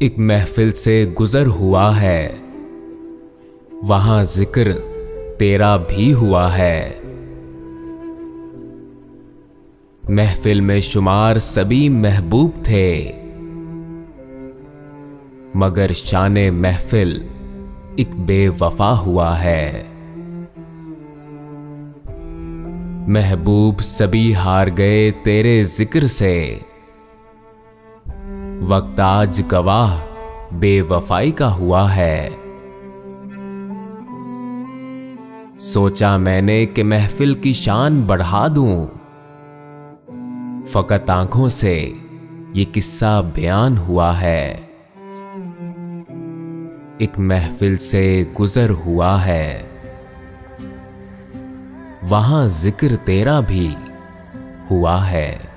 एक महफिल से गुजर हुआ है, वहां जिक्र तेरा भी हुआ है। महफिल में शुमार सभी महबूब थे, मगर शाने महफिल एक बेवफा हुआ है। महबूब सभी हार गए तेरे जिक्र से, वक्त आज गवाह बेवफाई का हुआ है। सोचा मैंने कि महफिल की शान बढ़ा दूं, फकत आंखों से ये किस्सा बयान हुआ है। एक महफिल से गुजर हुआ है, वहां जिक्र तेरा भी हुआ है।